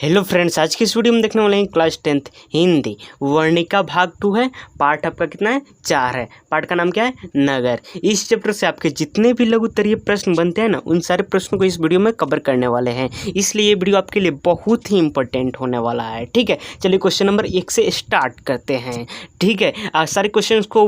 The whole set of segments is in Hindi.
हेलो फ्रेंड्स, आज की इस वीडियो में देखने वाले हैं क्लास 10th हिंदी वर्णिका भाग 2 है। पार्ट आपका कितना है? 4 है। पार्ट का नाम क्या है? नगर। इस चैप्टर से आपके जितने भी लघु उत्तरीय प्रश्न बनते हैं ना, उन सारे प्रश्नों को इस वीडियो में कवर करने वाले हैं, इसलिए ये वीडियो आपके लिए बहुत ही इंपॉर्टेंट होने वाला है। ठीक है, चलिए क्वेश्चन नंबर 1 से स्टार्ट करते हैं। ठीक है, सारे क्वेश्चन को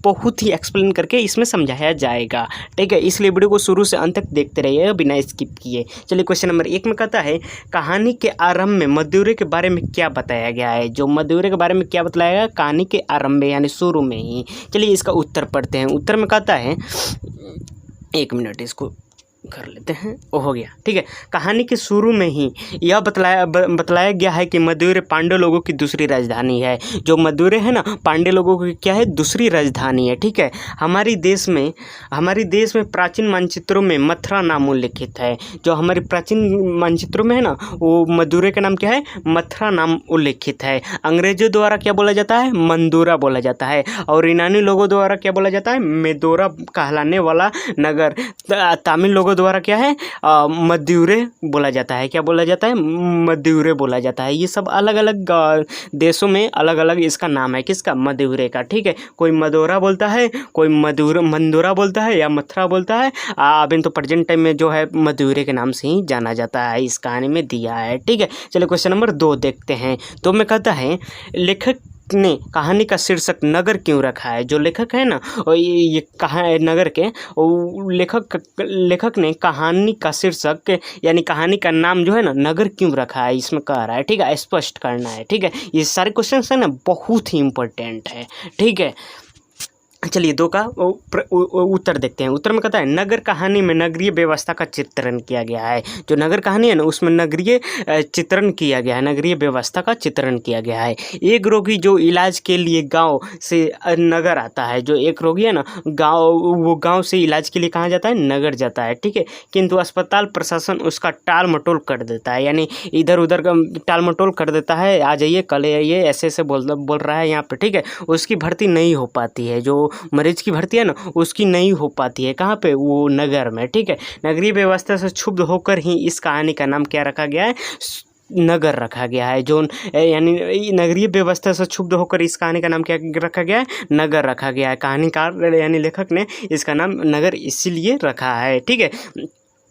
बहुत ही एक्सप्लेन करके इसमें समझाया जाएगा। ठीक है, इसलिए वीडियो को शुरू से अंत तक देखते रहिएगा बिना स्किप किए। चलिए क्वेश्चन नंबर 1 में कहता है, कहानी के आरंभ में मदुरै के बारे में क्या बताया गया है। जो मदुरै के बारे में क्या बताया गया कहानी के आरंभ में यानी शुरू में ही। चलिए इसका उत्तर पढ़ते हैं। उत्तर में कहता है, 1 मिनट इसको कर लेते हैं। हो गया। ठीक है, कहानी के शुरू में ही यह बतलाया गया है कि मदुरै पांड्य लोगों की दूसरी राजधानी है। जो मदुरै है ना, पांड्य लोगों की क्या है? दूसरी राजधानी है। ठीक है, हमारे देश में प्राचीन मानचित्रों में मथुरा नाम उल्लिखित है। जो हमारी प्राचीन मानचित्रों में है ना, वो मदुरै का नाम क्या है? मथुरा नाम उल्लिखित है। अंग्रेजों द्वारा क्या बोला जाता है? मंदोरा बोला जाता है। और यूनानी लोगों द्वारा क्या बोला जाता है? मेदोरा कहलाने वाला नगर। तमिल लोगों द्वारा क्या है? मदुरै बोला जाता है। क्या बोला जाता है? मदुरै बोला जाता है। ये सब अलग अलग देशों में अलग अलग इसका नाम है। किसका? मदुरै का। ठीक है, कोई मदोरा बोलता है, कोई मंदोरा बोलता है या मथुरा बोलता है। अभी तो प्रेजेंट टाइम में जो है मदुरै के नाम से ही जाना जाता है, इस कहानी में दिया है। ठीक है, चलिए क्वेश्चन नंबर 2 देखते हैं। तो मैं कहता है, लेखक ने कहानी का शीर्षक नगर क्यों रखा है। जो लेखक है ना, ये कहा नगर के लेखक ने कहानी का शीर्षक यानी कहानी का नाम जो है ना, नगर क्यों रखा है, इसमें कह रहा है। ठीक है, स्पष्ट करना है। ठीक है, ये सारे क्वेश्चन है ना, बहुत ही इंपॉर्टेंट है। ठीक है, चलिए 2 का उत्तर देखते हैं। उत्तर में कहता है, नगर कहानी में नगरीय व्यवस्था का चित्रण किया गया है। जो नगर कहानी है ना, उसमें नगरीय चित्रण किया गया है, नगरीय व्यवस्था का चित्रण किया गया है। एक रोगी जो इलाज के लिए गांव से नगर आता है, जो एक रोगी है ना, वो गांव से इलाज के लिए कहाँ जाता है? नगर जाता है। ठीक है, किंतु अस्पताल प्रशासन उसका टाल मटोल कर देता है, यानी इधर उधर का टाल मटोल कर देता है। आ जाइए, कल आइए, ऐसे ऐसे बोल रहा है यहाँ पे। ठीक है, उसकी भर्ती नहीं हो पाती है। जो मरीज की भर्ती है ना, उसकी नहीं हो पाती है। कहाँ पे? वो नगर में। ठीक है, नगरीय व्यवस्था से क्षुब्ध होकर ही इस कहानी का नाम क्या रखा गया है? नगर रखा गया है। जो यानी नगरीय व्यवस्था से क्षुब्ध होकर इस कहानी का नाम क्या रखा गया है? नगर रखा गया है। कहानीकार यानी लेखक ने इसका नाम नगर इसीलिए रखा है। ठीक है,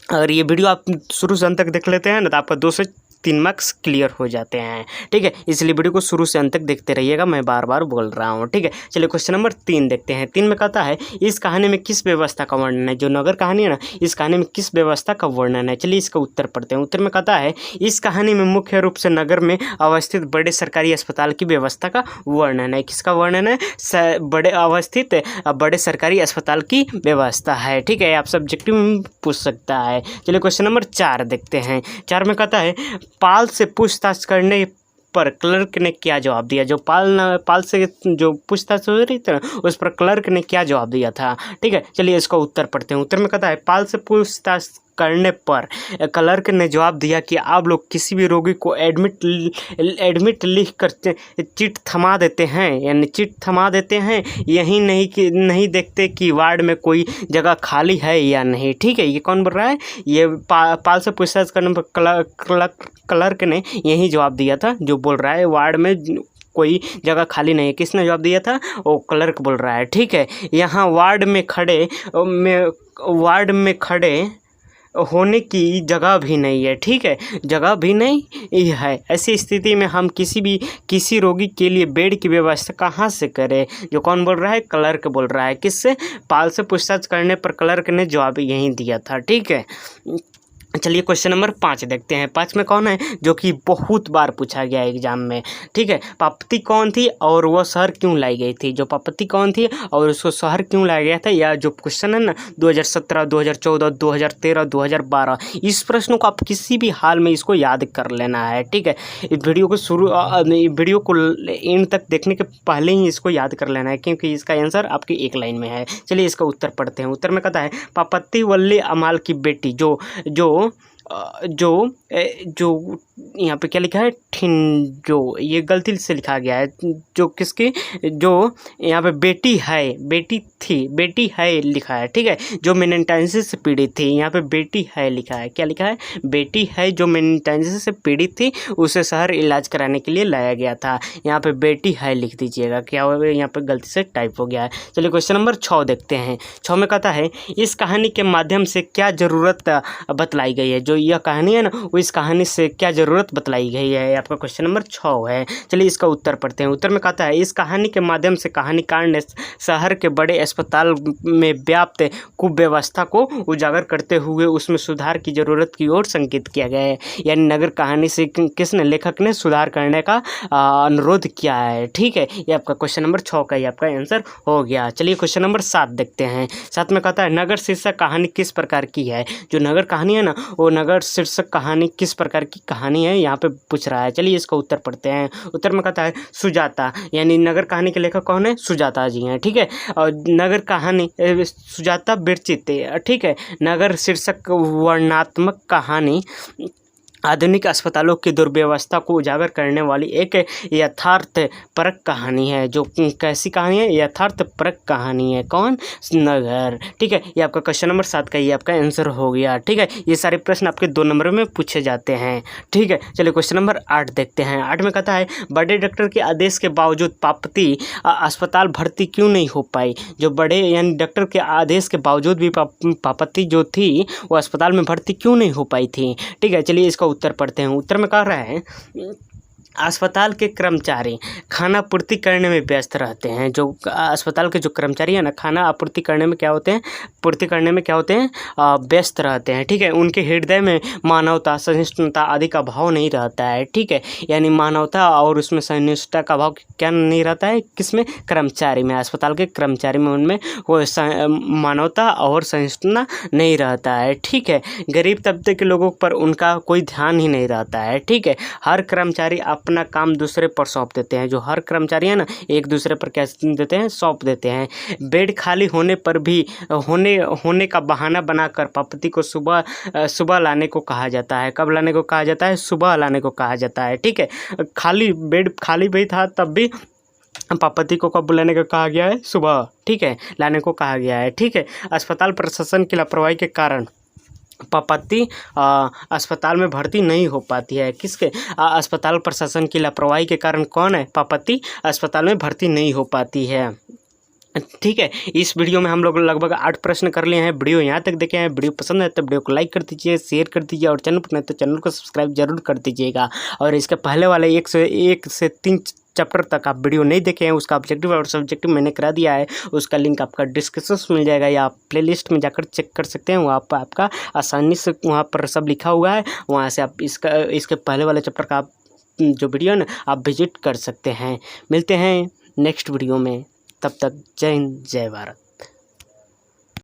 अगर ये वीडियो आप शुरू से अंत तक देख लेते हैं ना, तो आपका 2 से 3 मार्क्स क्लियर हो जाते हैं। ठीक है, इसलिए वीडियो को शुरू से अंत तक देखते रहिएगा, मैं बार बार बोल रहा हूँ। ठीक है, चलिए क्वेश्चन नंबर 3 देखते हैं। 3 में कहता है, इस कहानी में किस व्यवस्था का वर्णन है। जो नगर कहानी है ना, इस कहानी में किस व्यवस्था का वर्णन है। चलिए इसका उत्तर पढ़ते हैं। उत्तर में कहता है, इस कहानी में मुख्य रूप से नगर में अवस्थित बड़े सरकारी अस्पताल की व्यवस्था का वर्णन है। किसका वर्णन है? बड़े सरकारी अस्पताल की व्यवस्था है। ठीक है, आप सब्जेक्टिव में पूछ सकता है। चलिए क्वेश्चन नंबर 4 देखते हैं। 4 में कहता है, पाल से पूछताछ करने पर क्लर्क ने क्या जवाब दिया। जो पाल से जो पूछताछ हो रही थी ना, उस पर क्लर्क ने क्या जवाब दिया था। ठीक है, चलिए इसका उत्तर पढ़ते हैं। उत्तर में कहता है, पाल से पूछताछ करने पर क्लर्क ने जवाब दिया कि आप लोग किसी भी रोगी को एडमिट लिख कर चिट थमा देते हैं, यानी चिट थमा देते हैं, यही नहीं देखते कि वार्ड में कोई जगह खाली है या नहीं। ठीक है, ये कौन बोल रहा है? ये पाल से पूछताछ करने पर क्लर्क ने यही जवाब दिया था, जो बोल रहा है वार्ड में कोई जगह खाली नहीं है। किसने जवाब दिया था? वो क्लर्क बोल रहा है। ठीक है, यहाँ वार्ड में खड़े होने की जगह भी नहीं है। ठीक है, जगह भी नहीं है। ऐसी स्थिति में हम किसी रोगी के लिए बेड की व्यवस्था कहाँ से करें। जो कौन बोल रहा है? क्लर्क बोल रहा है। किससे? पाल से पूछताछ करने पर क्लर्क ने जवाब यही दिया था। ठीक है, चलिए क्वेश्चन नंबर 5 देखते हैं। 5 में कौन है? जो कि बहुत बार पूछा गया है एग्जाम में। ठीक है, पापती कौन थी और वह शहर क्यों लाई गई थी। जो पापती कौन थी और उसको शहर क्यों लाया गया था, या जो क्वेश्चन है ना 2017, 2014, 2013, 2012, इस प्रश्न को आप किसी भी हाल में इसको याद कर लेना है। ठीक है, इस वीडियो को एंड तक देखने के पहले ही इसको याद कर लेना है, क्योंकि इसका आंसर आपकी 1 लाइन में है। चलिए इसका उत्तर पढ़ते हैं। उत्तर में कहता है, पापती वल्ली अमाल की बेटी जो जो यहाँ पे क्या लिखा है ठिंजो, ये गलती से लिखा गया है। जो किसकी, जो यहाँ पे बेटी है, बेटी थी, बेटी है लिखा है, ठीक है। जो मेनिनजाइटिस से पीड़ित थी, यहाँ पे बेटी है लिखा है, क्या लिखा है, बेटी है जो मेनिनजाइटिस से पीड़ित थी, उसे शहर इलाज कराने के लिए लाया गया था। यहाँ पे बेटी है लिख दीजिएगा, क्या होगा, यहाँ पे गलती से टाइप हो गया है। चलिए क्वेश्चन नंबर 6 देखते हैं। 6 में कहता है इस कहानी के माध्यम से क्या ज़रूरत बतलाई गई है। जो यह कहानी है ना, वो इस कहानी से क्या ज़रूरत बतलाई गई है, आपका क्वेश्चन नंबर 6 है। चलिए इसका उत्तर पढ़ते हैं। उत्तर में कहता है इस कहानी के माध्यम से कहानीकार ने शहर के बड़े अस्पताल में व्याप्त कुव्यवस्था को उजागर करते हुए उसमें सुधार की ज़रूरत की ओर संकेत किया गया है। यानी नगर कहानी से किसने, लेखक ने सुधार करने का अनुरोध किया है, ठीक है। ये आपका क्वेश्चन नंबर 6 का ही आपका आंसर हो गया। चलिए क्वेश्चन नंबर 7 देखते हैं। 7 में कहता है नगर शीर्षक कहानी किस प्रकार की है। जो नगर कहानी है ना, वो नगर शीर्षक कहानी किस प्रकार की कहानी है, यहाँ पे पूछ रहा है। चलिए इसका उत्तर पढ़ते हैं। उत्तर में कहता है सुजाता, यानी नगर कहानी के लेखक कौन है, सुजाता जी हैं, ठीक है। और नगर कहानी सुजाता विरचित, ठीक है। नगर शीर्षक वर्णनात्मक कहानी आधुनिक अस्पतालों की दुर्व्यवस्था को उजागर करने वाली एक यथार्थपरक कहानी है। जो कैसी कहानी है, यथार्थपरक कहानी है। कौन, नगर, ठीक है। ये आपका क्वेश्चन नंबर 7 का ये आपका आंसर हो गया, ठीक है। ये सारे प्रश्न आपके 2 नंबर में पूछे जाते हैं, ठीक है। चलिए क्वेश्चन नंबर 8 देखते हैं। 8 में कहता है बड़े डॉक्टर के आदेश के बावजूद पापती अस्पताल भर्ती क्यों नहीं हो पाई। जो बड़े यानी डॉक्टर के आदेश के बावजूद भी पापती जो थी वो अस्पताल में भर्ती क्यों नहीं हो पाई थी, ठीक है। चलिए इसका उत्तर पढ़ते हैं। उत्तर में कह रहा है अस्पताल के कर्मचारी खाना पूर्ति करने में व्यस्त रहते हैं। जो अस्पताल के जो कर्मचारी हैं ना, खाना आपूर्ति करने में क्या होते हैं, पूर्ति करने में क्या होते हैं, व्यस्त रहते हैं, ठीक है। उनके हृदय में मानवता, सहिष्णुता आदि का भाव नहीं रहता है, ठीक है। यानी मानवता और उसमें सहिष्णुता का भाव क्या नहीं रहता है, किसमें, कर्मचारी में, अस्पताल के कर्मचारी में, उनमें वो मानवता और सहिष्णुता नहीं रहता है, ठीक है। गरीब तबके के लोगों पर उनका कोई ध्यान ही नहीं रहता है, ठीक है। हर कर्मचारी अपना काम दूसरे पर सौंप देते हैं। जो हर कर्मचारी है ना, एक दूसरे पर क्या देते हैं, सौंप देते हैं। बेड खाली होने पर भी होने का बहाना बनाकर पापती को सुबह लाने को कहा जाता है। कब लाने को कहा जाता है, सुबह लाने को कहा जाता है, ठीक है। बेड खाली भी था तब भी पापती को कब बुलाने का कहा गया है, सुबह, ठीक है, लाने को कहा गया है, ठीक है। अस्पताल प्रशासन की लापरवाही के कारण पापती अस्पताल में भर्ती नहीं हो पाती है। किसके, अस्पताल प्रशासन की लापरवाही के कारण कौन है, पापती अस्पताल में भर्ती नहीं हो पाती है, ठीक है। इस वीडियो में हम लोग लगभग 8 प्रश्न कर लिए हैं। वीडियो यहाँ तक देखे हैं, वीडियो पसंद है तो वीडियो को लाइक कर दीजिए, शेयर कर दीजिए, और चैनल पर नहीं तो चैनल को सब्सक्राइब जरूर कर दीजिएगा। और इसके पहले वाले 1 से 3 चैप्टर तक आप वीडियो नहीं देखे हैं, उसका ऑब्जेक्टिव और सब्जेक्टिव मैंने करा दिया है। उसका लिंक आपका डिस्क्रिप्शन में मिल जाएगा, या आप प्लेलिस्ट में जाकर चेक कर सकते हैं। वहाँ पर आपका आसानी से वहाँ पर सब लिखा हुआ है, वहाँ से आप इसके पहले वाले चैप्टर का आप जो वीडियो है ना, आप विजिट कर सकते हैं। मिलते हैं नेक्स्ट वीडियो में, तब तक जय हिंद, जय भारत।